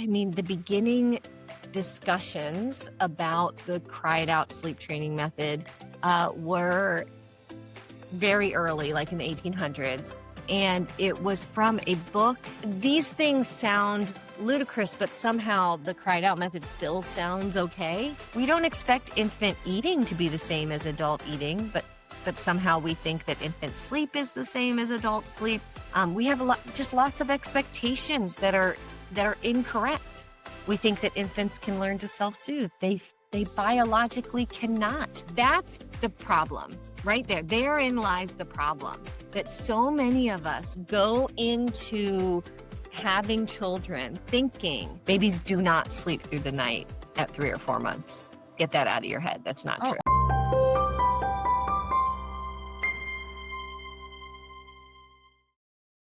I mean, the beginning discussions about the cried out sleep training method were very early, like in the 1800s. And it was from a book. These things sound ludicrous, but somehow the cried out method still sounds okay. We don't expect infant eating to be the same as adult eating, but somehow we think that infant sleep is the same as adult sleep. We have lots of expectations that are incorrect. We think that infants can learn to self-soothe. They biologically cannot. That's the problem right there. Therein lies the problem, that so many of us go into having children thinking babies do not sleep through the night at 3 or 4 months. Get that out of your head. That's not true.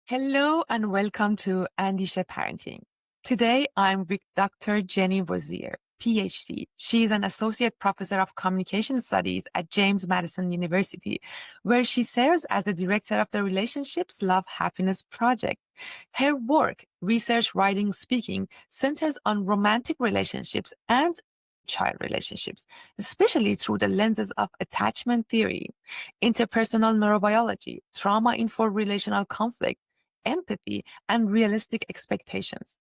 Hello and welcome to Andisheh Parenting. Today, I'm with Dr. Jenny Rosier, PhD. She is an associate professor of communication studies at James Madison University, where she serves as the director of the Relationships, Love, Happiness Project. Her work, research, writing, speaking, centers on romantic relationships and child relationships, especially through the lenses of attachment theory, interpersonal neurobiology, trauma-informed relational conflict, empathy, and realistic expectations.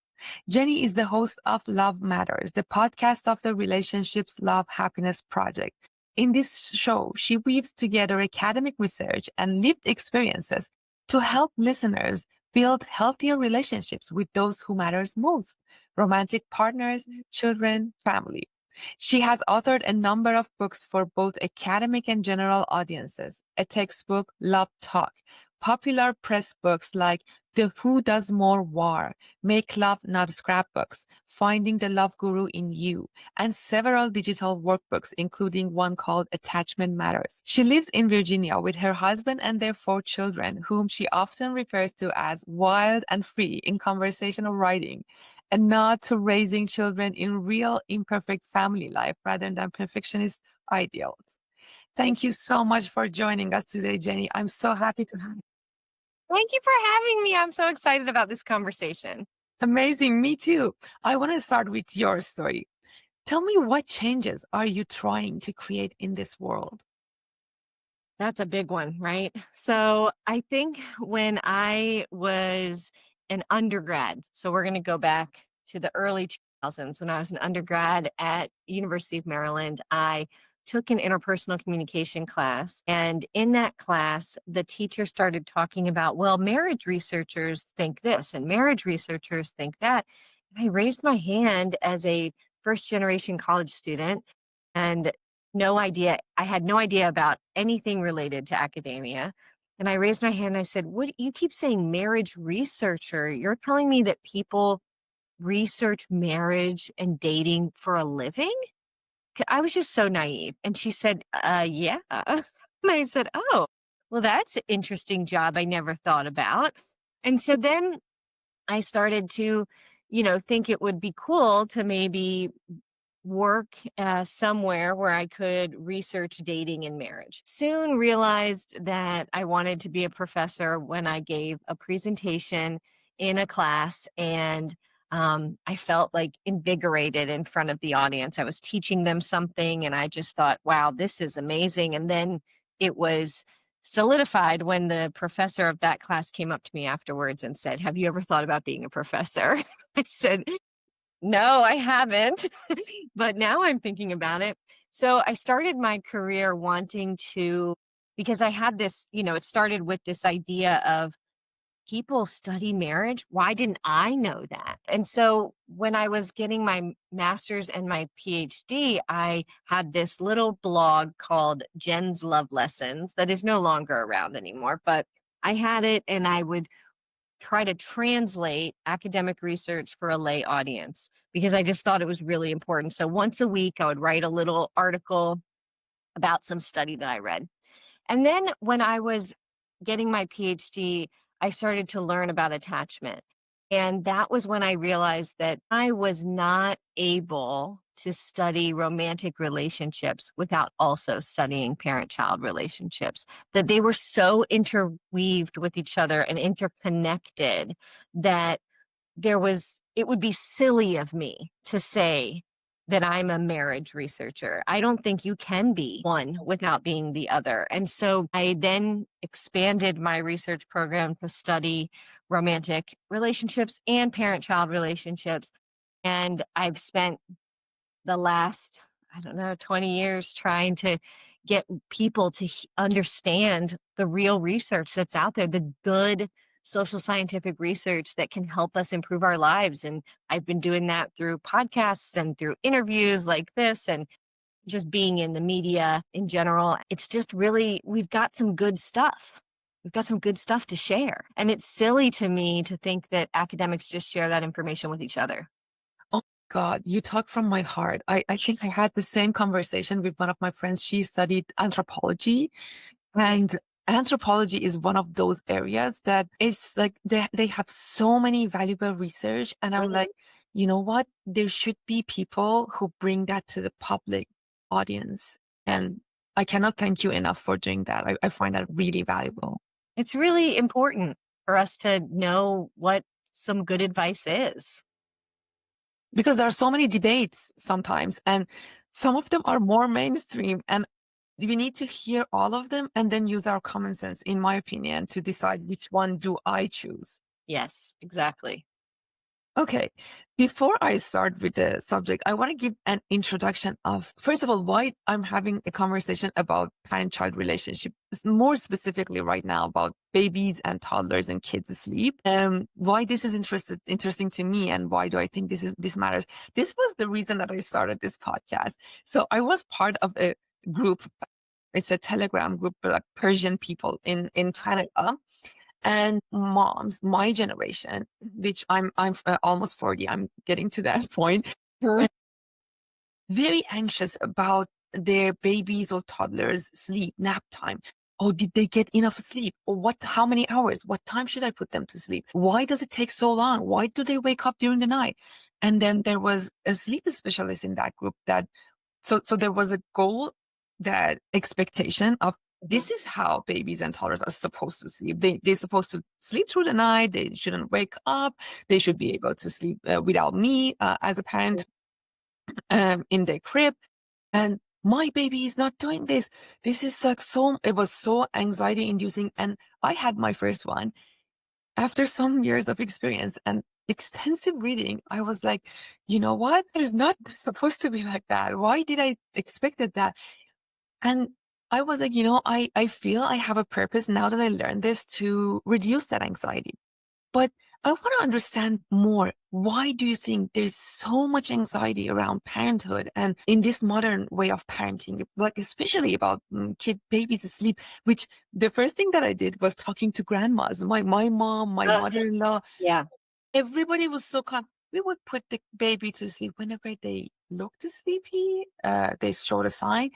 Jenny is the host of Love Matters, the podcast of the Relationships, Love, Happiness Project. In this show, she weaves together academic research and lived experiences to help listeners build healthier relationships with those who matters most: romantic partners, children, family. She has authored a number of books for both academic and general audiences: a textbook, Love Talk, popular press books like The Who Does More War, Make Love Not Scrapbooks, Finding the Love Guru in You, and several digital workbooks, including one called Attachment Matters. She lives in Virginia with her husband and their 4 children, whom she often refers to as wild and free in conversational writing, a nod to raising children in real, imperfect family life rather than perfectionist ideals. Thank you so much for joining us today, Jenny. I'm so happy to have you. Thank you for having me. I'm so excited about this conversation. Amazing. Me too. I want to start with your story. Tell me, what changes are you trying to create in this world? That's a big one, right? So I think when I was an undergrad, so we're going to go back to the early 2000s, when I was an undergrad at University of Maryland, I took an interpersonal communication class. And in that class, the teacher started talking about, well, marriage researchers think this and marriage researchers think that. And I raised my hand as a first generation college student and I had no idea about anything related to academia. And I raised my hand and I said, "What, you keep saying marriage researcher? You're telling me that people research marriage and dating for a living?" I was just so naive. And she said, yeah. And I said, "Oh, well, that's an interesting job I never thought about." And so then I started to, think it would be cool to maybe work somewhere where I could research dating and marriage. Soon realized that I wanted to be a professor when I gave a presentation in a class, and I felt like invigorated in front of the audience. I was teaching them something and I just thought, wow, this is amazing. And then it was solidified when the professor of that class came up to me afterwards and said, "Have you ever thought about being a professor?" I said, "No, I haven't," but now I'm thinking about it. So I started my career wanting to, because I had this, it started with this idea of people study marriage. Why didn't I know that? And so when I was getting my master's and my PhD, I had this little blog called Jen's Love Lessons that is no longer around anymore, but I had it and I would try to translate academic research for a lay audience because I just thought it was really important. So once a week, I would write a little article about some study that I read. And then when I was getting my PhD, I started to learn about attachment. And that was when I realized that I was not able to study romantic relationships without also studying parent-child relationships, that they were so interweaved with each other and interconnected that it would be silly of me to say that I'm a marriage researcher. I don't think you can be one without being the other. And so I then expanded my research program to study romantic relationships and parent-child relationships. And I've spent the last, I don't know, 20 years trying to get people to understand the real research that's out there, the good social scientific research that can help us improve our lives. And I've been doing that through podcasts and through interviews like this and just being in the media in general. It's just really, we've got some good stuff. We've got some good stuff to share. And it's silly to me to think that academics just share that information with each other. Oh God, you talk from my heart. I think I had the same conversation with one of my friends. She studied anthropology, and anthropology is one of those areas that is like they have so many valuable research. And I'm like, you know what? There should be people who bring that to the public audience. And I cannot thank you enough for doing that. I find that really valuable. It's really important for us to know what some good advice is. Because there are so many debates sometimes, and some of them are more mainstream, and we need to hear all of them and then use our common sense, in my opinion, to decide which one do I choose. Yes, exactly. Okay, before I start with the subject, I want to give an introduction of, first of all, why I'm having a conversation about parent-child relationship, more specifically right now about babies and toddlers and kids asleep, why this is interesting to me, and why do I think this matters. This was the reason that I started this podcast. So I was part of a group. It's a Telegram group for like Persian people in Canada. And moms, my generation, which I'm almost 40, I'm getting to that point, very anxious about their babies or toddlers' sleep, nap time. Oh, did they get enough sleep? Or how many hours? What time should I put them to sleep? Why does it take so long? Why do they wake up during the night? And then there was a sleep specialist in that group so there was a goal, that expectation of, this is how babies and toddlers are supposed to sleep. They're supposed to sleep through the night. They shouldn't wake up. They should be able to sleep without me as a parent in their crib. And my baby is not doing this. This is like it was so anxiety inducing. And I had my first one after some years of experience and extensive reading. I was like, you know what? It is not supposed to be like that. Why did I expected that? And I was like, I feel I have a purpose now that I learned this, to reduce that anxiety. But I want to understand more. Why do you think there's so much anxiety around parenthood and in this modern way of parenting, like especially about babies asleep, which the first thing that I did was talking to grandmas, my mom, my mother-in-law. Yeah. Everybody was so calm. We would put the baby to sleep whenever they looked sleepy. They showed a sign.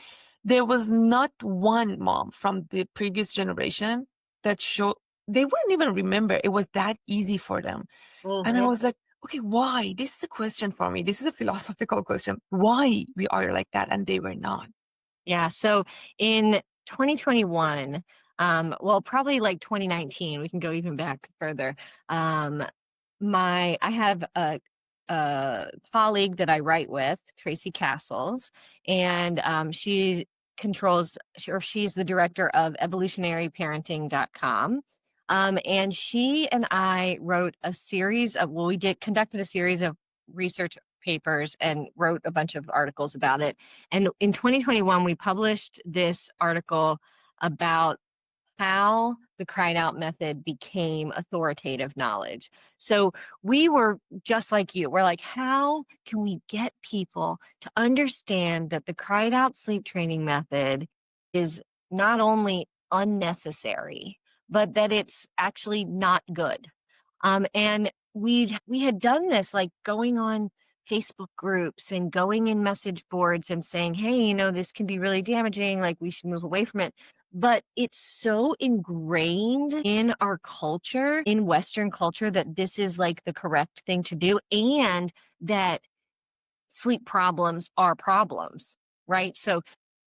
There was not one mom from the previous generation that showed, they wouldn't even remember. It was that easy for them. And I was like, okay, why? This is a question for me. This is a philosophical question. Why we are like that and they were not? Yeah. So in 2021, well, probably like 2019, we can go even back further. I have a colleague that I write with, Tracy Castles, and she's the director of evolutionaryparenting.com. And she and I wrote a series of, well, conducted a series of research papers and wrote a bunch of articles about it. And in 2021, we published this article about how the cried out method became authoritative knowledge. So we were just like you. We're like, how can we get people to understand that the cried out sleep training method is not only unnecessary, but that it's actually not good? And we had done this, like going on Facebook groups and going in message boards and saying, hey, this can be really damaging, like we should move away from it. But it's so ingrained in our culture, in Western culture, that this is like the correct thing to do, and that sleep problems are problems, right? So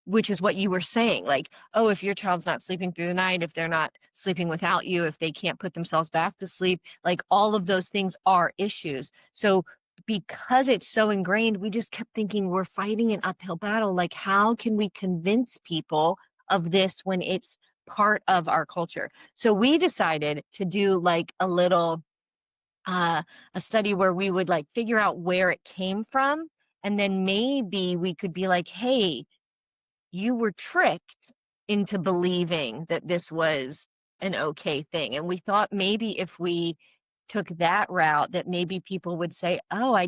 which is what you were saying. Like, oh, if your child's not sleeping through the night, if they're not sleeping without you, if they can't put themselves back to sleep, like all of those things are issues. So because it's so ingrained, we just kept thinking we're fighting an uphill battle. Like, how can we convince people of this when it's part of our culture? So we decided to do like uh, a study where we would like figure out where it came from. And then maybe we could be like, hey, you were tricked into believing that this was an okay thing. And we thought maybe if we took that route, that maybe people would say, oh, I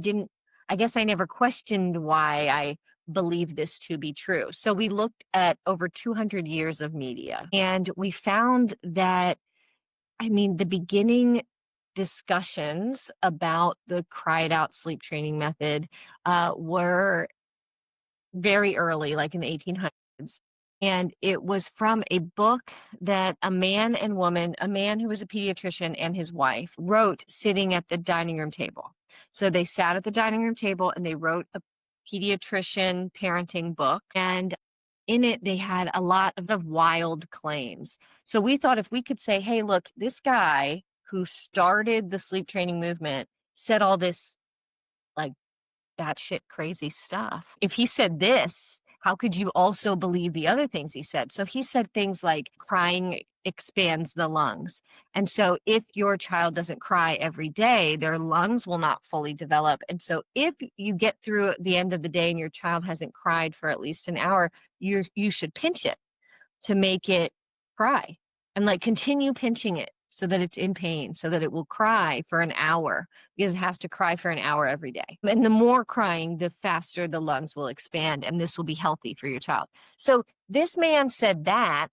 guess I never questioned why I believed this to be true. So we looked at over 200 years of media, and we found that, I mean, the beginning discussions about the cried out sleep training method were very early, like in the 1800s. And it was from a book that a man and woman, a man who was a pediatrician and his wife, wrote sitting at the dining room table. So they sat at the dining room table and they wrote a pediatrician parenting book. And in it, they had a lot of wild claims. So we thought if we could say, hey, look, this guy who started the sleep training movement said all this like batshit crazy stuff. If he said this, how could you also believe the other things he said? So he said things like crying expands the lungs. And so if your child doesn't cry every day, their lungs will not fully develop. And so if you get through the end of the day and your child hasn't cried for at least an hour, you should pinch it to make it cry, and like continue pinching it so that it's in pain, so that it will cry for an hour, because it has to cry for an hour every day. And the more crying, the faster the lungs will expand, and this will be healthy for your child. So this man said that,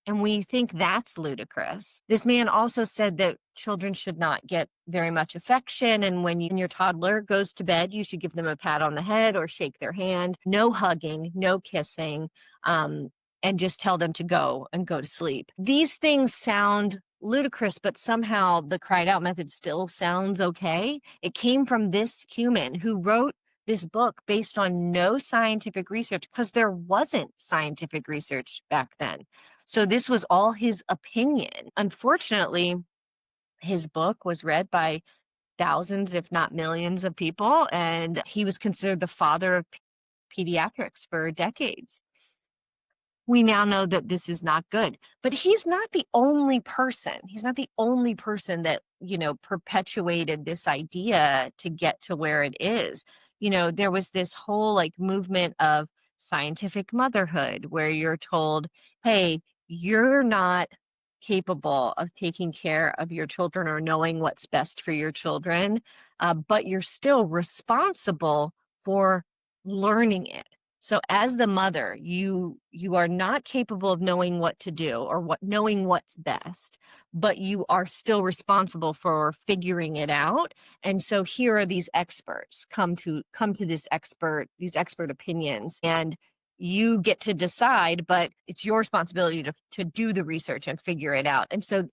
and we think that's ludicrous. This man also said that children should not get very much affection, and when your toddler goes to bed, you should give them a pat on the head or shake their hand. No hugging, no kissing. And just tell them to go to sleep. These things sound ludicrous, but somehow the cried out method still sounds okay. It came from this human who wrote this book based on no scientific research, because there wasn't scientific research back then. So this was all his opinion. Unfortunately, his book was read by thousands, if not millions of people, and he was considered the father of pediatrics for decades. We now know that this is not good, but he's not the only person. He's not the only person that, perpetuated this idea to get to where it is. There was this whole like movement of scientific motherhood where you're told, hey, you're not capable of taking care of your children or knowing what's best for your children, but you're still responsible for learning it. So as the mother, you are not capable of knowing what to do or knowing what's best, but you are still responsible for figuring it out. And so here are these experts come to these expert opinions, and you get to decide, but it's your responsibility to do the research and figure it out. And so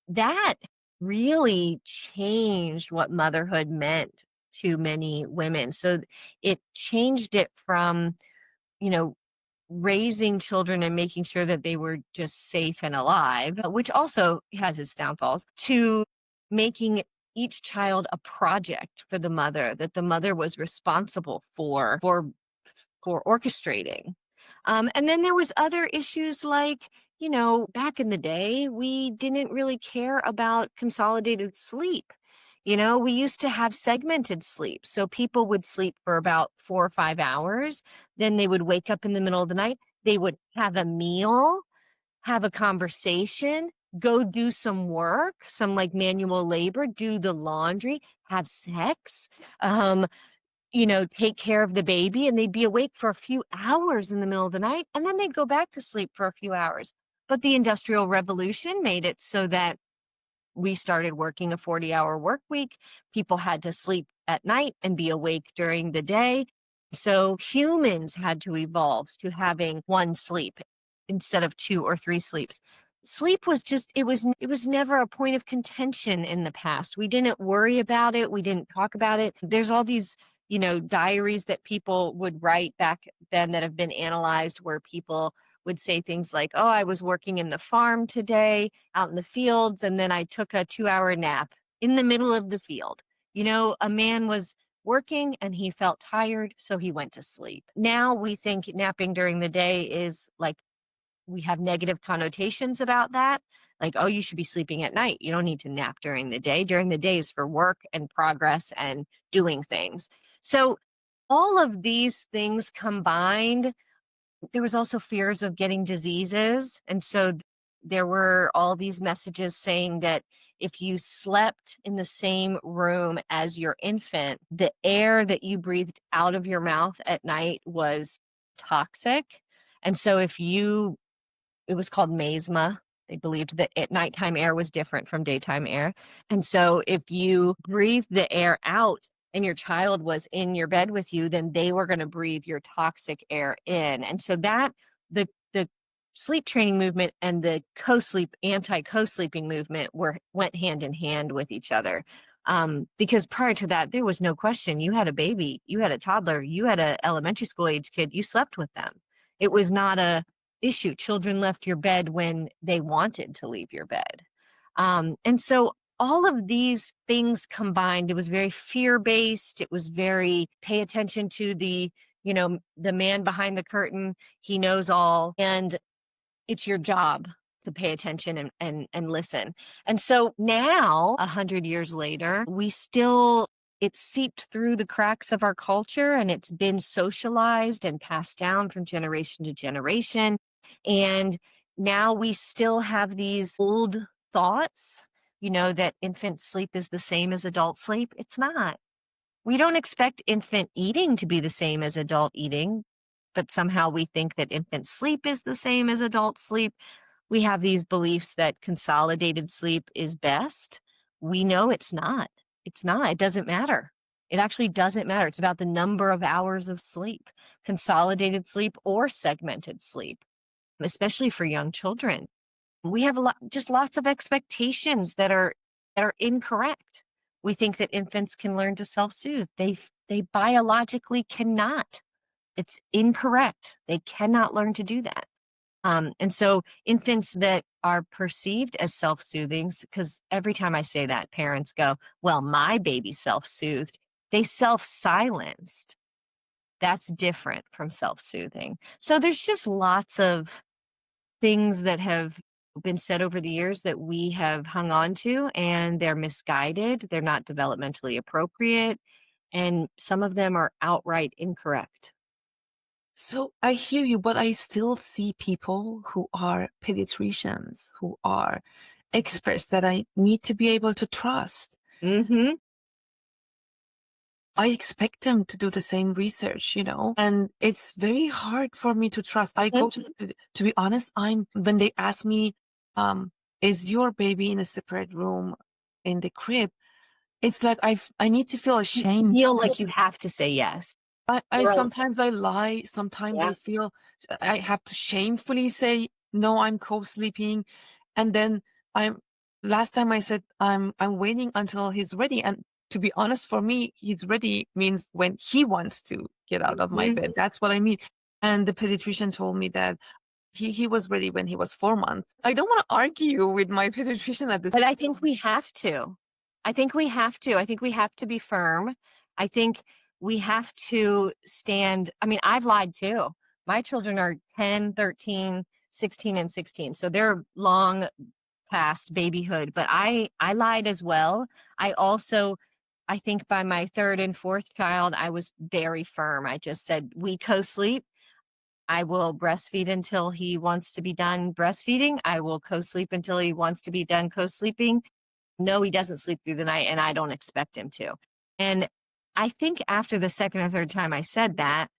that really changed what motherhood meant to many women. So it changed it from, raising children and making sure that they were just safe and alive, which also has its downfalls, to making each child a project for the mother, that the mother was responsible for orchestrating. And then there was other issues like, back in the day, we didn't really care about consolidated sleep. We used to have segmented sleep. So people would sleep for about 4 or 5 hours. Then they would wake up in the middle of the night. They would have a meal, have a conversation, go do some work, some like manual labor, do the laundry, have sex, take care of the baby, and they'd be awake for a few hours in the middle of the night, and then they'd go back to sleep for a few hours. But the Industrial Revolution made it so that we started working a 40-hour work week. People had to sleep at night and be awake during the day. So humans had to evolve to having one sleep instead of 2 or 3 sleeps. Sleep was just, it was never a point of contention in the past. We didn't worry about it. We didn't talk about it. There's all these diaries that people would write back then that have been analyzed, where people would say things like, oh, I was working in the farm today out in the fields, and then I took a 2-hour nap in the middle of the field. A man was working and he felt tired, so he went to sleep. Now we think napping during the day is like, we have negative connotations about that. Like, oh, you should be sleeping at night. You don't need to nap during the day. During the day is for work and progress and doing things. So all of these things combined, there was also fears of getting diseases. And so there were all these messages saying that if you slept in the same room as your infant, the air that you breathed out of your mouth at night was toxic. And so it was called mesma. They believed that at nighttime air was different from daytime air. And so if you breathed the air out and your child was in your bed with you, then they were going to breathe your toxic air in. And so the sleep training movement and the anti-co-sleeping movement went hand in hand with each other. Because prior to that, there was no question. You had a baby, you had a toddler, you had an elementary school age kid, you slept with them. It was not a issue. Children left your bed when they wanted to leave your bed. And so all of these things combined, it was very fear-based. It was very pay attention to the man behind the curtain. He knows all. And it's your job to pay attention and listen. And so now, 100 years later, it's seeped through the cracks of our culture, and it's been socialized and passed down from generation to generation. And now we still have these old thoughts, that infant sleep is the same as adult sleep. It's not. We don't expect infant eating to be the same as adult eating, but somehow we think that infant sleep is the same as adult sleep. We have these beliefs that consolidated sleep is best. We know it's not. It's not. It doesn't matter. It actually doesn't matter. It's about the number of hours of sleep, consolidated sleep or segmented sleep, especially for young children. We have just lots of expectations that are incorrect. We think that infants can learn to self-soothe. They biologically cannot. It's incorrect. They cannot learn to do that. And so infants that are perceived as self-soothing, because every time I say that, parents go, well, my baby self-soothed. They self-silenced. That's different from self-soothing. So there's just lots of things that have been said over the years that we have hung on to, and they're misguided. They're not developmentally appropriate. And some of them are outright incorrect. So I hear you, but I still see people who are pediatricians, who are experts that I need to be able to trust. Mm-hmm. I expect them to do the same research, and it's very hard for me to trust. I go to be honest, when they ask me, is your baby in a separate room in the crib? It's like I need to feel ashamed. You feel like you have to say yes. I sometimes I lie. Sometimes Yeah. I feel I have to shamefully say, no, I'm co-sleeping. And then last time I said, I'm waiting until he's ready. And to be honest, for me, he's ready means when he wants to get out of my bed. That's what I mean. And the pediatrician told me that he was ready when he was 4 months. I don't want to argue with my pediatrician at this. But I think we have to. I think we have to be firm. I think we have to stand. I mean, I've lied too. My children are 10, 13, 16, and 16. So they're long past babyhood, but I lied as well. I think by my third and fourth child, I was very firm. I just said, we co-sleep. I will breastfeed until he wants to be done breastfeeding. I will co-sleep until he wants to be done co-sleeping. No, he doesn't sleep through the night, and I don't expect him to. And I think after the second or third time I said that,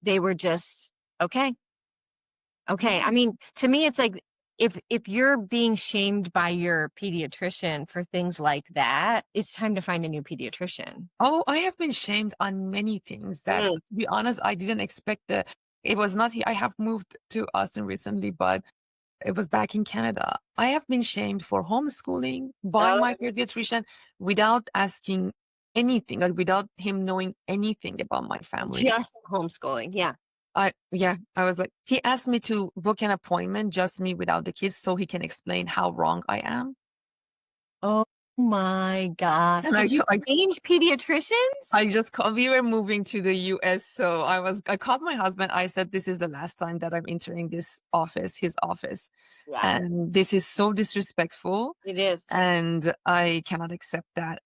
they were just, okay. I mean, to me, it's like, if you're being shamed by your pediatrician for things like that, it's time to find a new pediatrician. Oh, I have been shamed on many things that, to be honest, I didn't expect it was not here. I have moved to Austin recently, but it was back in Canada. I have been shamed for homeschooling by my pediatrician without asking anything, like without him knowing anything about my family. Just homeschooling. Yeah. I was like, he asked me to book an appointment, just me without the kids, so he can explain how wrong I am. Oh my gosh. And Did you change pediatricians? we were moving to the US. So I called my husband. I said, this is the last time that I'm entering this office, his office. Yeah, And this is so disrespectful. it is. And I cannot accept that.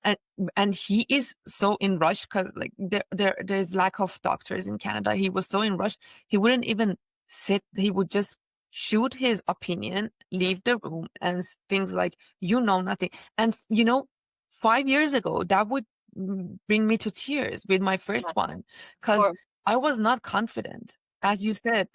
And he is so in rush because like there's lack of doctors in Canada. He was so in rush. He wouldn't even sit. He would just shoot his opinion, leave the room, and things like, you know nothing. And 5 years ago, that would bring me to tears with my first one, because Or I was not confident. As you said,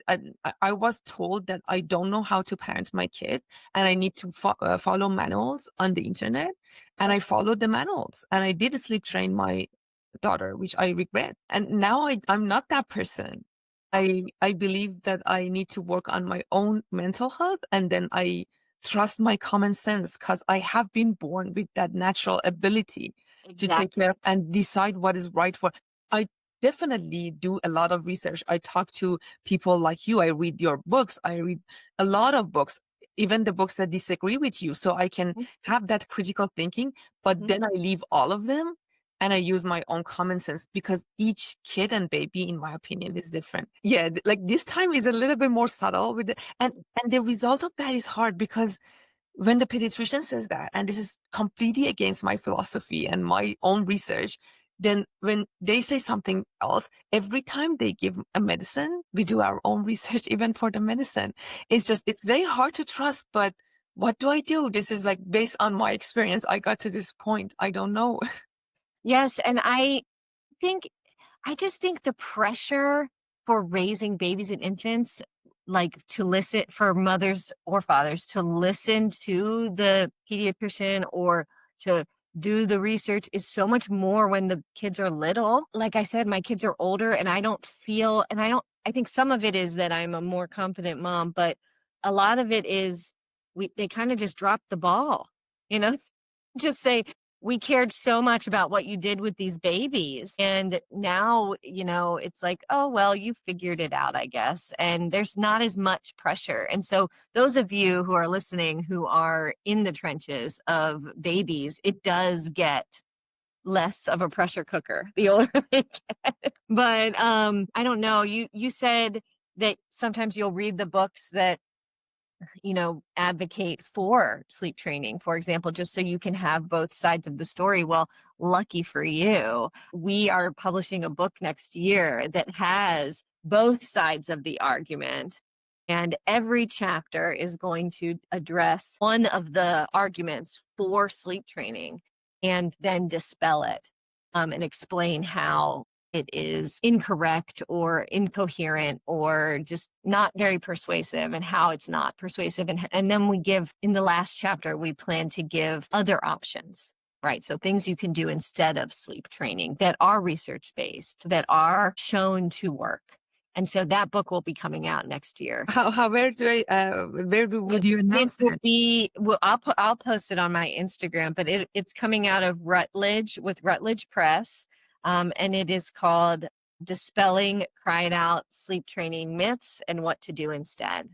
I was told that I don't know how to parent my kid and I need to follow manuals on the internet. And I followed the manuals and I did sleep train my daughter, which I regret. And now I'm not that person. I believe that I need to work on my own mental health, and then I trust my common sense because I have been born with that natural ability to take exactly. care of and decide what is right for. I definitely do a lot of research. I talk to people like you. I read your books. I read a lot of books, even the books that disagree with you. So I can have that critical thinking, but then I leave all of them and I use my own common sense, because each kid and baby, in my opinion, is different. Yeah, like this time is a little bit more subtle with it. And the result of that is hard, because when the pediatrician says that, and this is completely against my philosophy and my own research, then when they say something else, every time they give a medicine, we do our own research, even for the medicine. It's very hard to trust, but what do I do? This is like based on my experience. I got to this point. I don't know. Yes, and think I just think the pressure for raising babies and infants, like to listen for mothers or fathers to listen to the pediatrician or to do the research is so much more when the kids are little. Like I said, my kids are older and I don't feel, and I think some of it is that I'm a more confident mom, but a lot of it is they kind of just dropped the ball, you know, just say, we cared so much about what you did with these babies. And now, it's like, oh, well, you figured it out, I guess. And there's not as much pressure. And so, those of you who are listening who are in the trenches of babies, it does get less of a pressure cooker the older they get. But I don't know. You said that sometimes you'll read the books that advocate for sleep training, for example, just so you can have both sides of the story. Well, lucky for you, we are publishing a book next year that has both sides of the argument. And every chapter is going to address one of the arguments for sleep training and then dispel it, and explain how it is incorrect or incoherent or just not very persuasive, and how it's not persuasive. And then we give, in the last chapter, we plan to give other options, right? So things you can do instead of sleep training that are research-based, that are shown to work. And so that book will be coming out next year. Would you announce it? I'll post it on my Instagram, but it's coming out of Routledge with Routledge Press. And it is called Dispelling Cried Out Sleep Training Myths and What to Do Instead.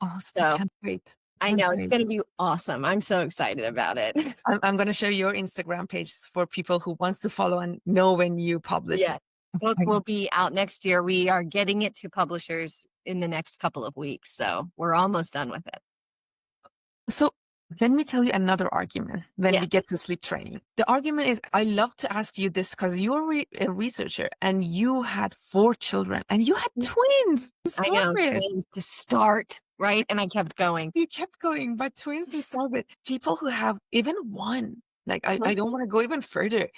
Oh, So I can't wait. I know it's going to be awesome. I'm so excited about it. I'm going to share your Instagram page for people who wants to follow and know when you publish it. Book will be out next year. We are getting it to publishers in the next couple of weeks. So we're almost done with it. So let me tell you another argument when we get to sleep training. The argument is, I love to ask you this because you're a researcher and you had 4 children and you had twins. I know, twins to start, right? And I kept going. You kept going, but twins to start with. People who have even one, like I don't want to go even further.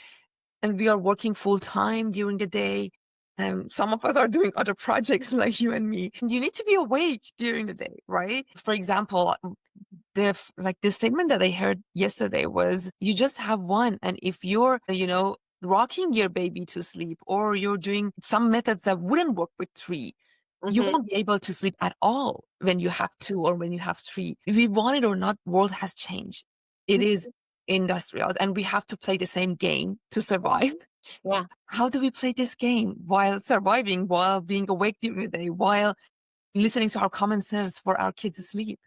And we are working full time during the day. Some of us are doing other projects like you and me. You need to be awake during the day, right? For example, the statement that I heard yesterday was, you just have one. And if you're, rocking your baby to sleep, or you're doing some methods that wouldn't work with 3, you won't be able to sleep at all when you have 2 or when you have 3. If we want it or not, world has changed. It is industrials and we have to play the same game to survive. Yeah. How do we play this game while surviving, while being awake during the day, while listening to our common sense for our kids to sleep?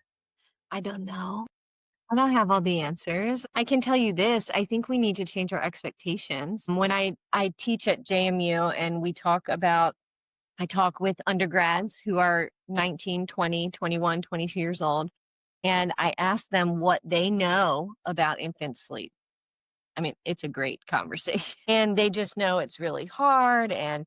I don't know. I don't have all the answers. I can tell you this, I think we need to change our expectations. When I teach at JMU and I talk with undergrads who are 19, 20, 21, 22 years old, and I ask them what they know about infant sleep. I mean, it's a great conversation. And they just know it's really hard and,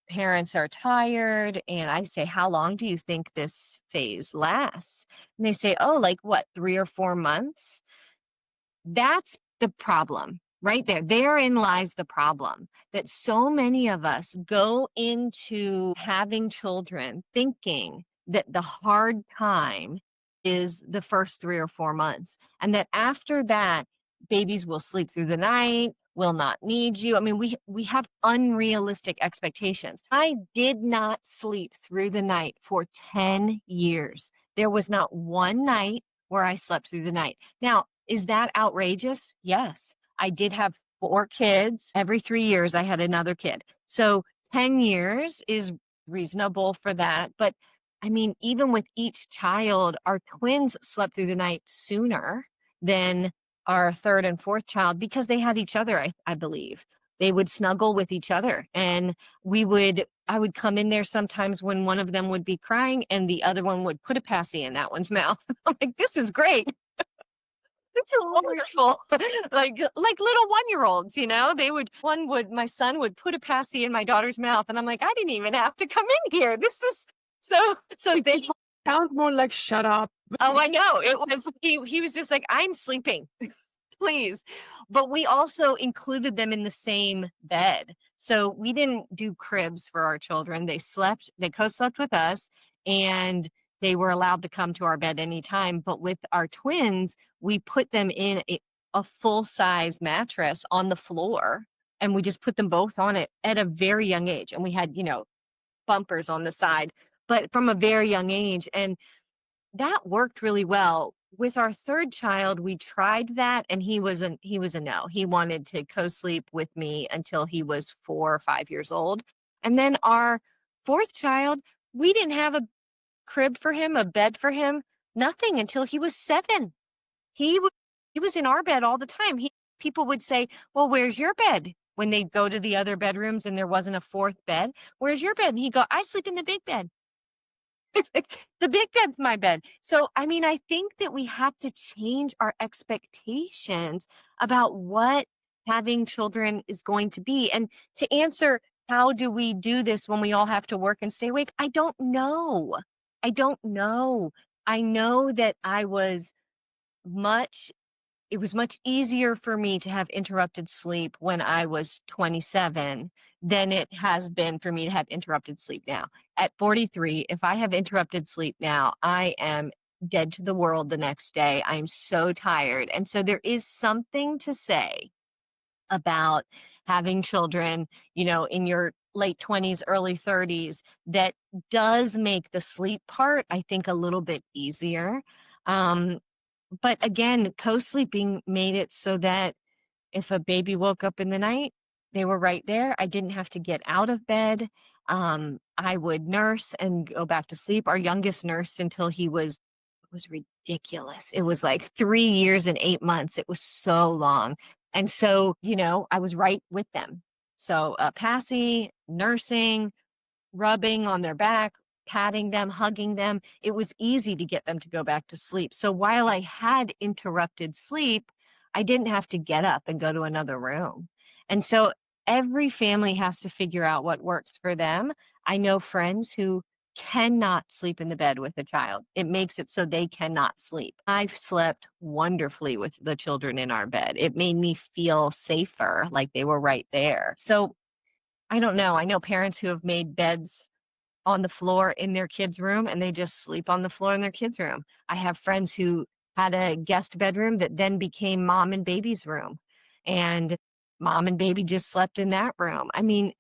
parents are tired. And I say, how long do you think this phase lasts? And they say, oh, like what, 3 or 4 months? That's the problem right there. Therein lies the problem that so many of us go into having children thinking that the hard time is the first 3 or 4 months, and that after that, babies will sleep through the night, will not need you. I mean, we have unrealistic expectations. I did not sleep through the night for 10 years. There was not one night where I slept through the night. Now, is that outrageous? Yes. I did have 4 kids. Every 3 years, I had another kid. So 10 years is reasonable for that. But I mean, even with each child, our twins slept through the night sooner than our third and fourth child because they had each other, I believe. They would snuggle with each other. And I would come in there sometimes when one of them would be crying and the other one would put a passy in that one's mouth. I'm like, this is great. It's wonderful. like little 1-year-olds, my son would put a passy in my daughter's mouth and I'm like, I didn't even have to come in here. This is so they Sounds more like shut up. Oh, I know. It was he was just like, I'm sleeping. Please. But we also included them in the same bed. So we didn't do cribs for our children. They co-slept with us and they were allowed to come to our bed anytime. But with our twins, we put them in a full-size mattress on the floor and we just put them both on it at a very young age. And we had, bumpers on the side, but from a very young age. And that worked really well. With our third child, we tried that and he was a no. He wanted to co-sleep with me until he was 4 or 5 years old. And then our fourth child, we didn't have a crib for him, a bed for him, nothing until he was 7. He was he was in our bed all the time. People would say, "Well, where's your bed?" When they'd go to the other bedrooms and there wasn't a fourth bed. "Where's your bed?" And he'd go, "I sleep in the big bed." The big bed's my bed. So, I mean, I think that we have to change our expectations about what having children is going to be. And to answer, how do we do this when we all have to work and stay awake? I don't know. I don't know. I know that it was much easier for me to have interrupted sleep when I was 27 than it has been for me to have interrupted sleep now. At 43, if I have interrupted sleep now, I am dead to the world the next day. I'm so tired. And so there is something to say about having children, in your late 20s, early 30s, that does make the sleep part, I think, a little bit easier. But again, co-sleeping made it so that if a baby woke up in the night, they were right there. I didn't have to get out of bed. I would nurse and go back to sleep. Our youngest nursed until it was ridiculous. It was like 3 years and 8 months. It was so long. And so, I was right with them. So, passy, nursing, rubbing on their back, patting them, hugging them. It was easy to get them to go back to sleep. So while I had interrupted sleep, I didn't have to get up and go to another room. And so every family has to figure out what works for them. I know friends who cannot sleep in the bed with a child. It makes it so they cannot sleep. I've slept wonderfully with the children in our bed. It made me feel safer, like they were right there. So I don't know. I know parents who have made beds on the floor in their kids' room and they just sleep on the floor in their kids' room. I have friends who had a guest bedroom that then became mom and baby's room. And mom and baby just slept in that room. I mean,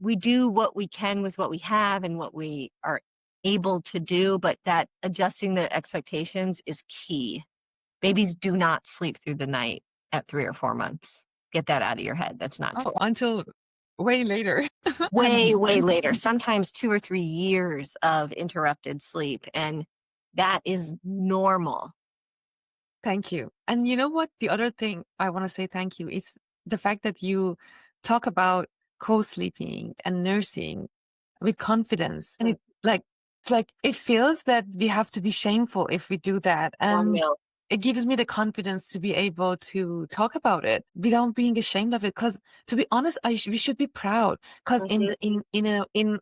we do what we can with what we have and what we are able to do, but that adjusting the expectations is key. Babies do not sleep through the night at 3 or 4 months. Get that out of your head. That's not Oh, true. until way later. Way, way Right? later, sometimes 2 or 3 years of interrupted sleep, and that is normal. Thank you. And you know what? The other thing I want to say thank you is the fact that you talk about co-sleeping and nursing with confidence. And Mm, it's like it feels that we have to be shameful if we do that. I And know. it gives me the confidence to be able to talk about it without being ashamed of it. Because to be honest, we should be proud. Because Mhm. in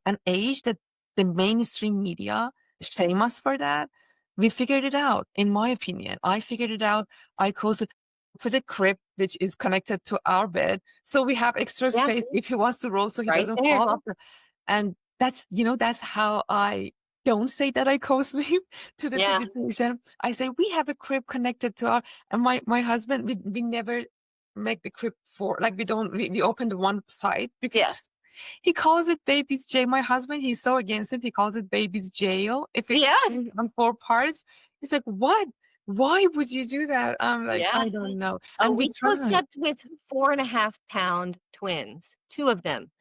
an age that the mainstream media shame us for that, we figured it out. In my opinion, I figured it out. I caused it for the crib, which is connected to our bed, so we have extra Yeah, space if he wants to roll, so he right doesn't there. fall off. And that's how I don't say that I co-sleep to the Yeah. pediatrician. I say we have a crib connected to our, and my husband, we never make the crib for, like, we open the one side because Yes. he calls it baby's jail. My husband, he's so against it. He calls it baby's jail. If it's Yeah. on 4 parts, he's like, what? Why would you do that? I'm like, Yeah. I don't know. Oh, And we we try. co-slept with 4.5-pound twins, 2 of them.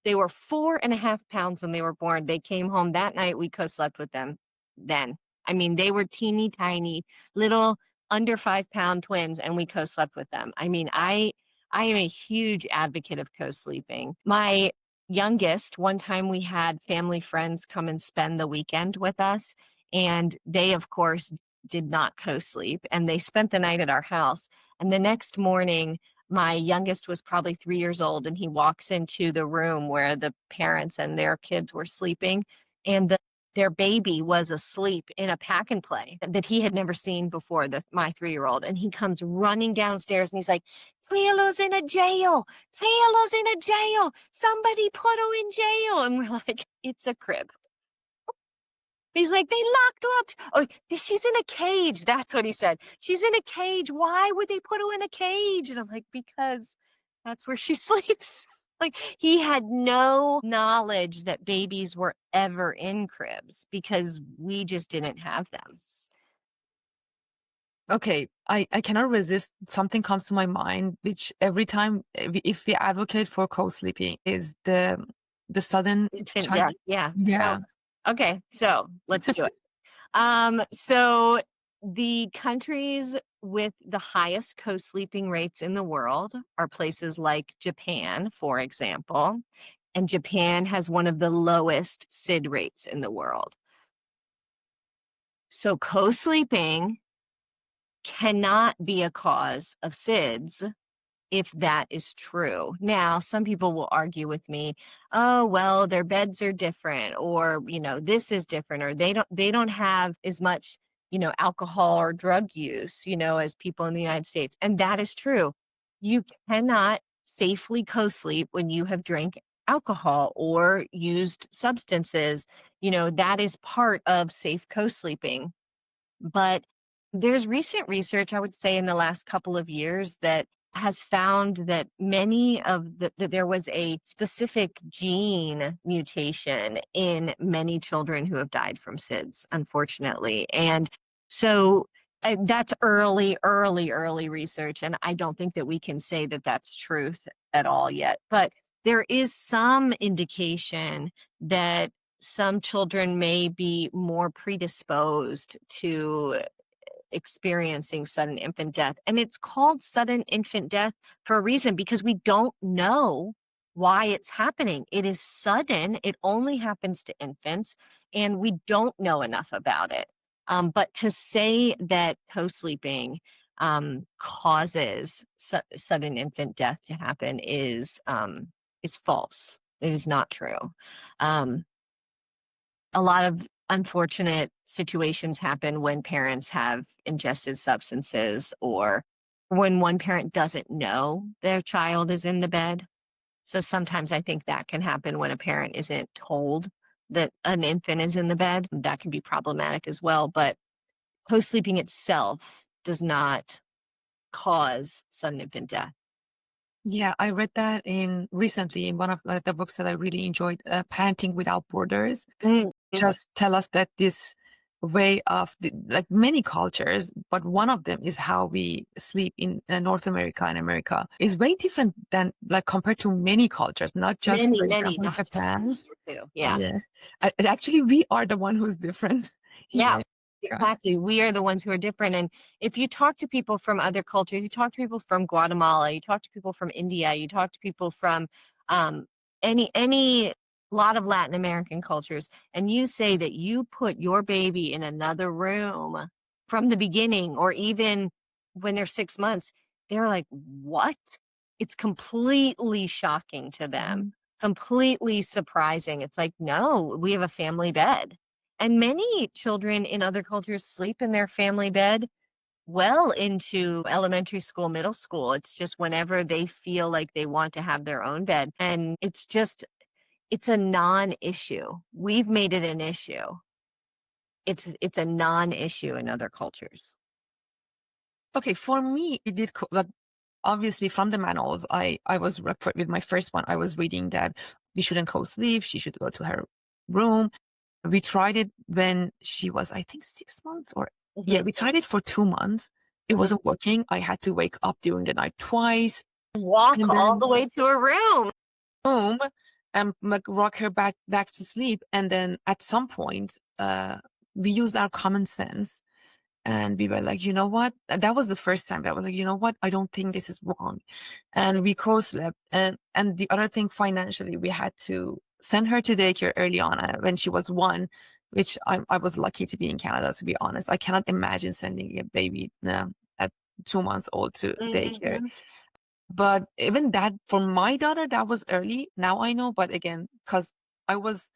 They were 4.5 pounds when they were born. They came home that night, we co-slept with them then. I mean, they were teeny tiny, little under 5-pound twins, and we co-slept with them. I mean, I am a huge advocate of co-sleeping. My youngest, one time we had family friends come and spend the weekend with us, and they, of course, did not co-sleep, and they spent the night at our house. And the next morning, my youngest was probably 3 years old, and he walks into the room where the parents and their kids were sleeping, and their baby was asleep in a pack and play that he had never seen before, my 3-year-old. And he comes running downstairs and he's like, Taylor's in a jail. Taylor's in a jail. Somebody put her in jail. And we're like, it's a crib. He's like, they locked her up. Oh, she's in a cage. That's what he said. She's in a cage. Why would they put her in a cage? And I'm like, because that's where she sleeps. Like, he had no knowledge that babies were ever in cribs because we just didn't have them. Okay, I cannot resist. Something comes to my mind, which every time if we advocate for co-sleeping is the sudden Infant child. death. Yeah. So, Yeah. okay. So let's do it. So the countries with the highest co-sleeping rates in the world are places like Japan, for example, and Japan has one of the lowest SID rates in the world. So co-sleeping cannot be a cause of SIDS if that is true. Now, some people will argue with me, oh, well, their beds are different, or, this is different, or they don't have as much, alcohol or drug use, as people in the United States. And that is true. You cannot safely co-sleep when you have drank alcohol or used substances. That is part of safe co-sleeping. But there's recent research, I would say, in the last couple of years that has found that that there was a specific gene mutation in many children who have died from SIDS, unfortunately. And so that's early research. And I don't think that we can say that that's truth at all yet. But there is some indication that some children may be more predisposed to experiencing sudden infant death. And it's called sudden infant death for a reason, because we don't know why it's happening. It is sudden, it only happens to infants, and we don't know enough about it. But to say that co-sleeping causes sudden infant death to happen is false. It is not true. Um, a lot of unfortunate situations happen when parents have ingested substances, or when one parent doesn't know their child is in the bed. So sometimes I think that can happen when a parent isn't told that an infant is in the bed. That can be problematic as well. But co-sleeping itself does not cause sudden infant death. Yeah, I read that recently in one of the books that I really enjoyed, Parenting Without Borders. Mm, mm, Just tell us that this way of like many cultures, but one of them is how we sleep in North America and America is way different than like compared to many cultures, not just, Many, for many, example, not just Japan. here too. Oh, Yeah. yeah. Actually, we are the one who's different here Yeah, in America. exactly. We are the ones who are different. And if you talk to people from other cultures, you talk to people from Guatemala, you talk to people from India, you talk to people from um, any lot of Latin American cultures, and you say that you put your baby in another room from the beginning, or even when they're 6 months, they're like, what? It's completely shocking to them, Mhm. completely surprising. It's like, no, we have a family bed. And many children in other cultures sleep in their family bed well into elementary school, middle school. It's just whenever they feel like they want to have their own bed. And it's a non-issue. We've made it an issue. It's a non-issue in other cultures. Okay, for me, it did like obviously from the manuals. I was with my first one. I was reading that we shouldn't co-sleep. She should go to her room. We tried it when she was, I think, 6 months or yeah, Mhm, we tried it for 2 months. It mhm. wasn't working. I had to wake up during the night twice Walk and all then the way to a room. home and like rock her back to sleep. And then at some point, we used our common sense and we were like, you know what? And that was the first time that I was like, you know what? I don't think this is wrong. And we co-slept. And the other thing, financially, we had to send her to daycare early on when she was 1, which I was lucky to be in Canada, to be honest. I cannot imagine sending a baby at 2 months old to daycare. Mhm. But even that, for my daughter, that was early. Now I know, but again, because I was,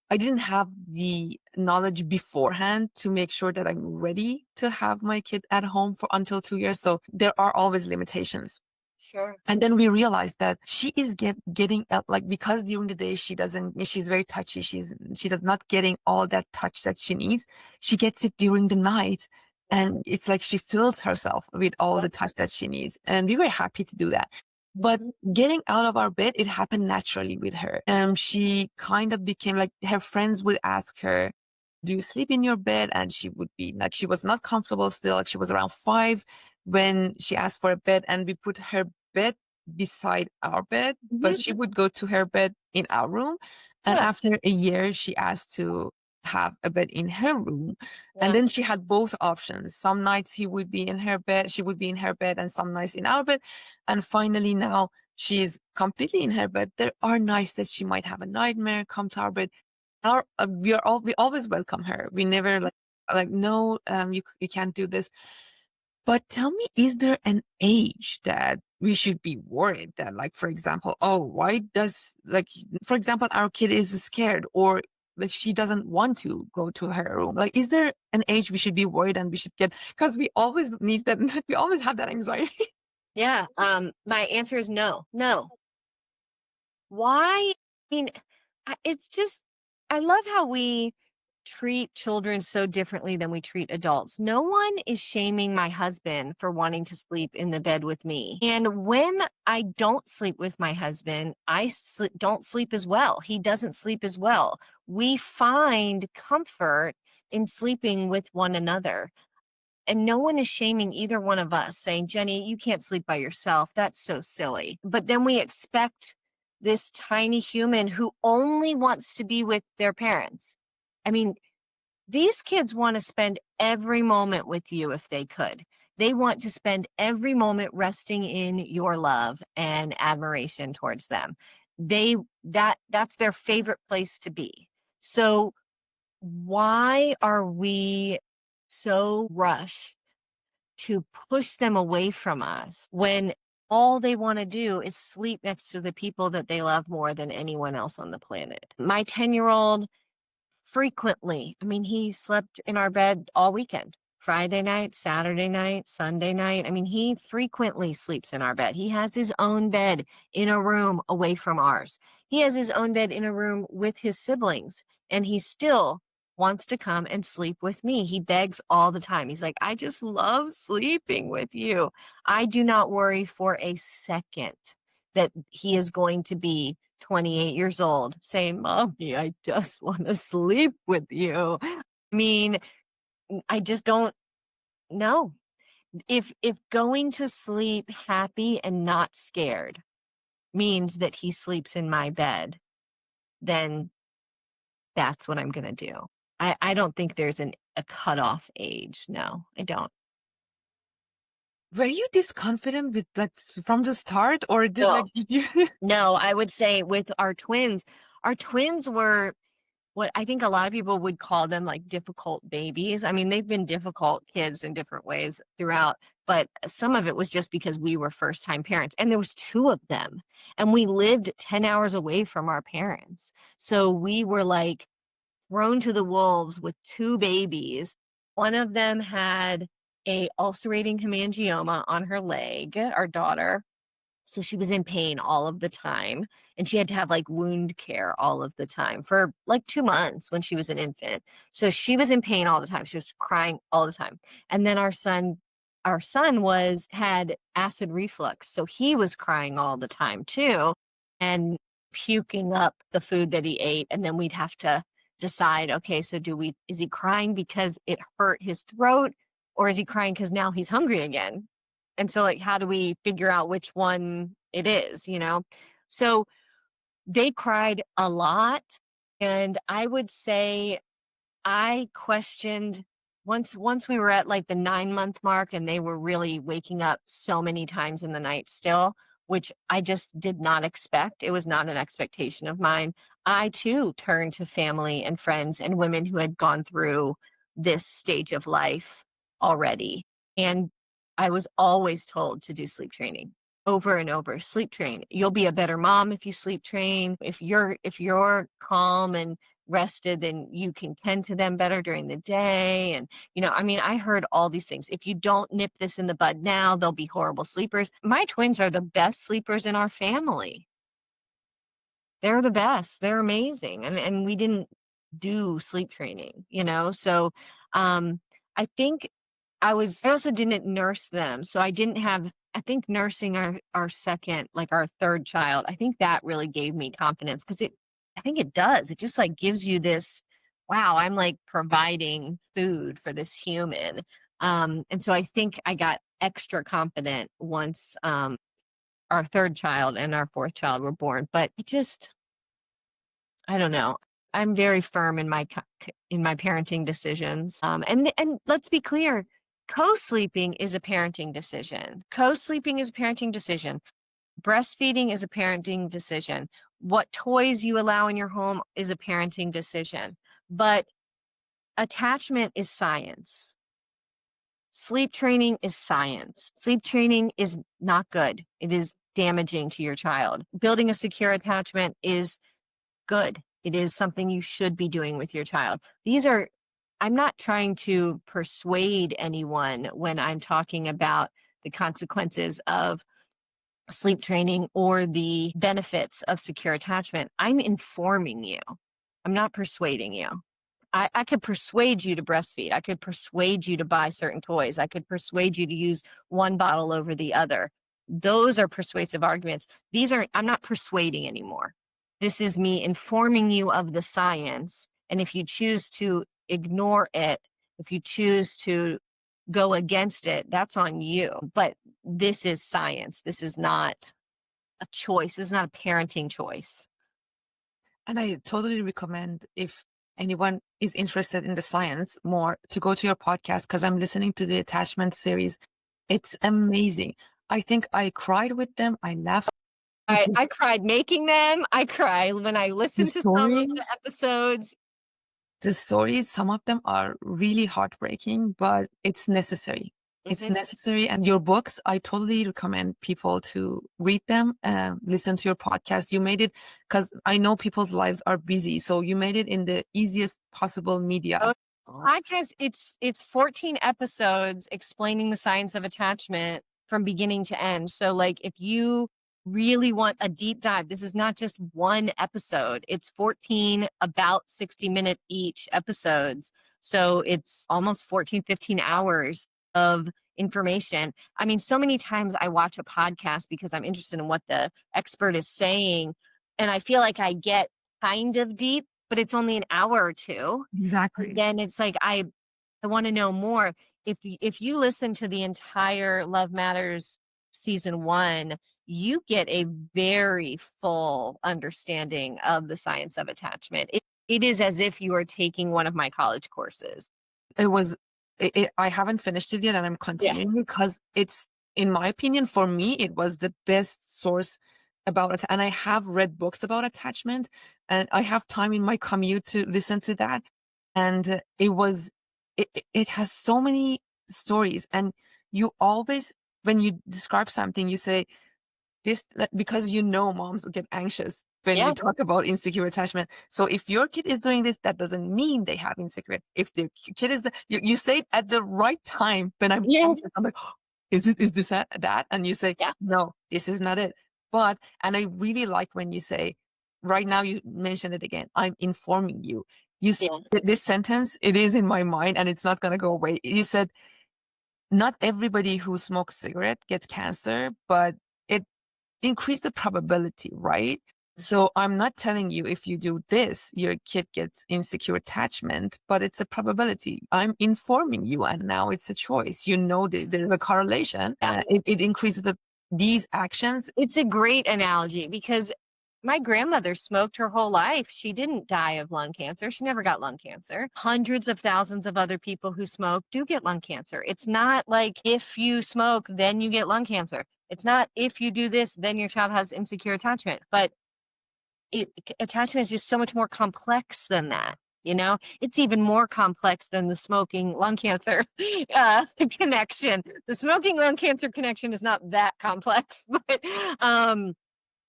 I didn't have the knowledge beforehand to make sure that I'm ready to have my kid at home for until 2 years. So there are always limitations. Sure. And then we realized that she is getting like, because during the day she's very touchy. She does not getting all that touch that she needs. She gets it during the night. And it's like she fills herself with all the touch that she needs. And we were happy to do that. But Mhm. getting out of our bed, it happened naturally with her. She kind of became like her friends would ask her, do you sleep in your bed? And she would be like, she was not comfortable still. Like she was around 5 when she asked for a bed, and we put her bed beside our bed, but Mhm. she would go to her bed in our room. And Yeah. after a year, she asked to have a bed in her room. And Yeah. then she had both options. Some nights he would be in her bed, she would be in her bed, and some nights in our bed. And finally now she's completely in her bed. There are nights that she might have a nightmare, come to our bed. We always welcome her. We never like no, you can't do this. But tell me, is there an age that we should be worried that, like, for example, oh, why does, like, for example, our kid is scared or like she doesn't want to go to her room? Like, is there an age we should be worried and we should get, because we always need that, we always have that anxiety. Yeah. My answer is no. No. Why? I mean, it's just, I love how we treat children so differently than we treat adults. No one is shaming my husband for wanting to sleep in the bed with me. And when I don't sleep with my husband, don't sleep as well. He doesn't sleep as well. We find comfort in sleeping with one another. And no one is shaming either one of us, saying, Jenny, you can't sleep by yourself. That's so silly. But then we expect this tiny human who only wants to be with their parents. I mean, these kids want to spend every moment with you if they could. They want to spend every moment resting in your love and admiration towards them. That's their favorite place to be. So why are we so rushed to push them away from us when all they want to do is sleep next to the people that they love more than anyone else on the planet? My 10-year-old frequently, I mean, he slept in our bed all weekend. Friday night, Saturday night, Sunday night. I mean, he frequently sleeps in our bed. He has his own bed in a room away from ours. He has his own bed in a room with his siblings, and he still wants to come and sleep with me. He begs all the time. He's like, I just love sleeping with you. I do not worry for a second that he is going to be 28 years old saying, Mommy, I just want to sleep with you. I mean, I just don't know. If going to sleep happy and not scared means that he sleeps in my bed, then that's what I'm gonna do. I don't think there's a cutoff age. No, I don't. Were you this confident with like from the start, or did No, like did you? no, I would say with our twins were what I think a lot of people would call them like difficult babies. I mean, they've been difficult kids in different ways throughout, but some of it was just because we were first time parents and there was two of them and we lived 10 hours away from our parents. So we were like thrown to the wolves with two babies. One of them had a ulcerating hemangioma on her leg, our daughter, so she was in pain all of the time. And she had to have like wound care all of the time for like 2 months when she was an infant. So she was in pain all the time. She was crying all the time. And then our son had acid reflux. So he was crying all the time too and puking up the food that he ate. And then we'd have to decide, okay, so is he crying because it hurt his throat or is he crying because now he's hungry again? And so, like, how do we figure out which one it is, you know? So they cried a lot. And I would say I questioned once we were at like the 9-month mark and they were really waking up so many times in the night still, which I just did not expect. It was not an expectation of mine. I too turned to family and friends and women who had gone through this stage of life already. And I was always told to do sleep training over and over. Sleep train. You'll be a better mom if you sleep train. If you're calm and rested, then you can tend to them better during the day. And, I mean, I heard all these things. If you don't nip this in the bud now, they'll be horrible sleepers. My twins are the best sleepers in our family. They're the best. They're amazing. And we didn't do sleep training, So I think I also didn't nurse them. So I think nursing our second, like our third child, I think that really gave me confidence because I think it does. It just like gives you this, wow, I'm like providing food for this human. And so I think I got extra confident once our third child and our fourth child were born. But I don't know. I'm very firm in my parenting decisions. And let's be clear, co-sleeping is a parenting decision. Co-sleeping is a parenting decision. Breastfeeding is a parenting decision. What toys you allow in your home is a parenting decision. But attachment is science. Sleep training is science. Sleep training is not good. It is damaging to your child. Building a secure attachment is good. It is something you should be doing with your child. I'm not trying to persuade anyone when I'm talking about the consequences of sleep training or the benefits of secure attachment. I'm informing you. I'm not persuading you. I could persuade you to breastfeed. I could persuade you to buy certain toys. I could persuade you to use one bottle over the other. Those are persuasive arguments. I'm not persuading anymore. This is me informing you of the science. And if you choose to ignore it, if you choose to go against it, that's on you. But this is science. This is not a choice. This is not a parenting choice. And I totally recommend if anyone is interested in the science more to go to your podcast because I'm listening to the attachment series. It's amazing. I think I cried with them. I laughed. I cried making them. I cry when I The listen to some of the stories, episodes. the stories, some of them are really heartbreaking, but it's necessary. It's Mhm. necessary. And your books, I totally recommend people to read them and listen to your podcast. You made it because I know people's lives are busy. So you made it in the easiest possible media. Oh, podcast, it's 14 episodes explaining the science of attachment from beginning to end. So like if you really want a deep dive, this is not just one episode. It's 14 about 60-minute each episodes. So it's almost 14, 15 hours of information. I mean, so many times I watch a podcast because I'm interested in what the expert is saying. And I feel like I get kind of deep, but it's only an hour or two. Exactly. Then it's like I want to know more. If you listen to the entire Love Matters season 1, you get a very full understanding of the science of attachment. It is as if you are taking one of my college courses. It was, I haven't finished it yet and I'm Yeah. continuing because it's, in my opinion, for me, it was the best source about it. And I have read books about attachment and I have time in my commute to listen to that. And it has so many stories. And you always, when you describe something, you say, this, because moms get anxious when Yeah. you talk about insecure attachment. So if your kid is doing this, that doesn't mean they have insecure. If the kid is you say it at the right time when I'm Yeah. anxious, I'm like, is this that? And you say, Yeah. no, this is not it. But, and I really like when you say, right now you mentioned it again, I'm informing you. Yeah. This sentence, it is in my mind and it's not going to go away. You said, not everybody who smokes cigarette gets cancer, but it increase the probability, right? So I'm not telling you if you do this, your kid gets insecure attachment, but it's a probability. I'm informing you, and now it's a choice. There's a correlation. It increases these actions. It's a great analogy because my grandmother smoked her whole life. She didn't die of lung cancer. She never got lung cancer. Hundreds of thousands of other people who smoke do get lung cancer. It's not like if you smoke, then you get lung cancer. It's not if you do this, then your child has insecure attachment. But attachment is just so much more complex than that. It's even more complex than the smoking lung cancer connection. The smoking lung cancer connection is not that complex, but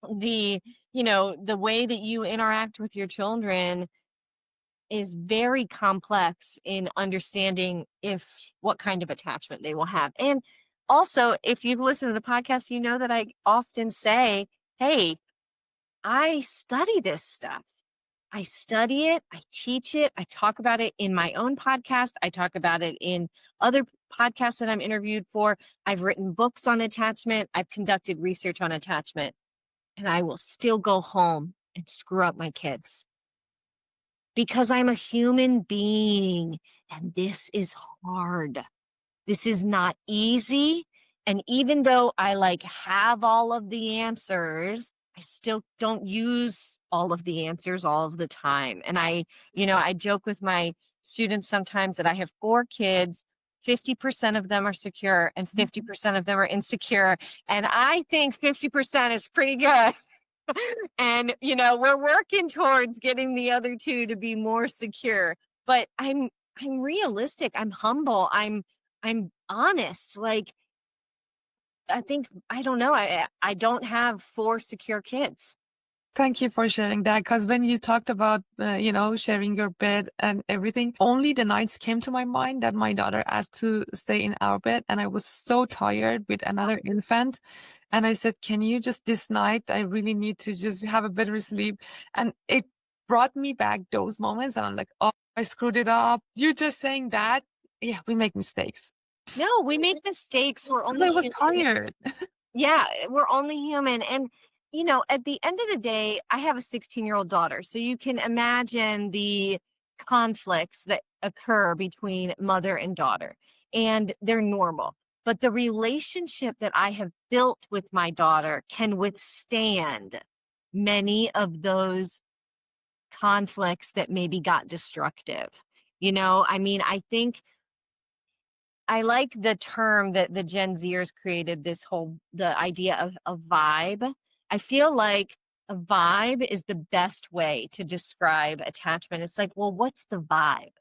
the the way that you interact with your children is very complex in understanding what kind of attachment they will have. And also, if you've listened to the podcast, you know that I often say, hey, I study this stuff. I study it, I teach it, I talk about it in my own podcast, I talk about it in other podcasts that I'm interviewed for. I've written books on attachment, I've conducted research on attachment, and I will still go home and screw up my kids because I'm a human being and this is hard. This is not easy. And even though I have all of the answers, I still don't use all of the answers all of the time. And I joke with my students sometimes that I have 4 kids, 50% of them are secure and 50% of them are insecure. And I think 50% is pretty good. And, we're working towards getting the other 2 to be more secure. But I'm realistic. I'm humble. I'm honest. I don't know. I don't have 4 secure kids. Thank you for sharing that. Because when you talked about, sharing your bed and everything, only the nights came to my mind that my daughter asked to stay in our bed. And I was so tired with another infant. And I said, can you just this night, I really need to just have a better sleep. And it brought me back those moments. And I'm like, oh, I screwed it up. You just saying that. Yeah, we make mistakes. No, we make mistakes. We're 'Cause only I was human. tired. Yeah, we're only human. And, at the end of the day, I have a 16-year-old daughter. So you can imagine the conflicts that occur between mother and daughter, and they're normal. But the relationship that I have built with my daughter can withstand many of those conflicts that maybe got destructive. I think I like the term that the Gen Zers created, the idea of a vibe. I feel like a vibe is the best way to describe attachment. It's like, well, what's the vibe?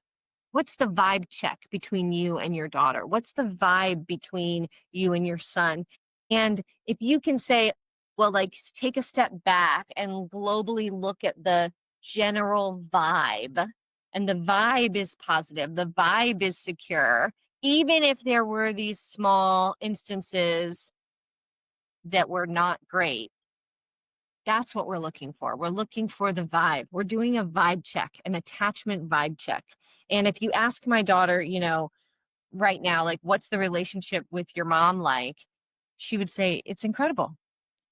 What's the vibe check between you and your daughter? What's the vibe between you and your son? And if you can say, well, take a step back and globally look at the general vibe, and the vibe is positive, the vibe is secure, even if there were these small instances that were not great. That's what we're looking for. We're looking for the vibe. We're doing a vibe check, an attachment vibe check. And if you ask my daughter, right now, what's the relationship with your mom like? She would say, it's incredible.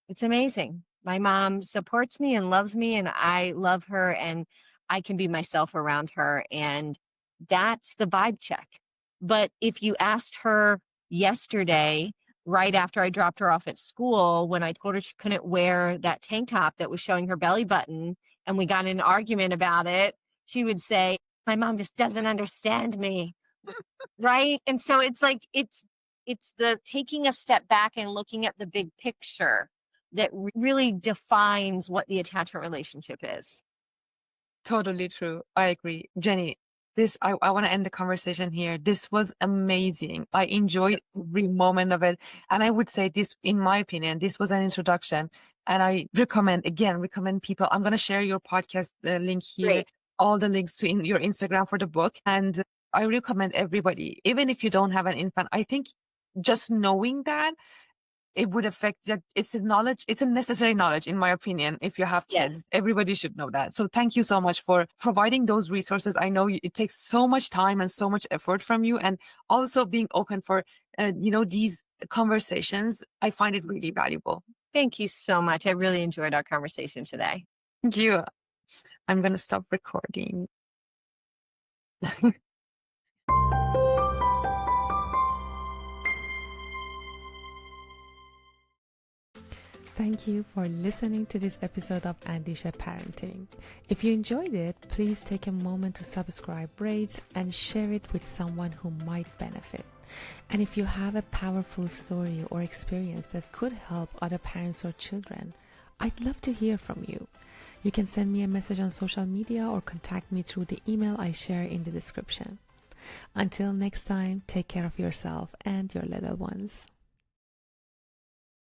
It's amazing. My mom supports me and loves me, and I love her, and I can be myself around her. And that's the vibe check. But if you asked her yesterday, right after I dropped her off at school, when I told her she couldn't wear that tank top that was showing her belly button, and we got in an argument about it, she would say, my mom just doesn't understand me. Right? And so it's like it's the taking a step back and looking at the big picture that really defines what the attachment relationship is. Totally true. I agree. Jenny, I want to end the conversation here. This was amazing. I enjoyed every moment of it. And I would say this, in my opinion, this was an introduction. And I recommend people. I'm going to share your podcast link here, Great. all the links to your Instagram for the book. And I recommend everybody, even if you don't have an infant, I think just knowing that it would affect that. It's a knowledge. It's a necessary knowledge, in my opinion. If you have kids, Yes. everybody should know that. So thank you so much for providing those resources. I know it takes so much time and so much effort from you, and also being open for, these conversations. I find it really valuable. Thank you so much. I really enjoyed our conversation today. Thank you. I'm going to stop recording. Thank you for listening to this episode of Andisheh Parenting. If you enjoyed it, please take a moment to subscribe, rate, and share it with someone who might benefit. And if you have a powerful story or experience that could help other parents or children, I'd love to hear from you. You can send me a message on social media or contact me through the email I share in the description. Until next time, take care of yourself and your little ones.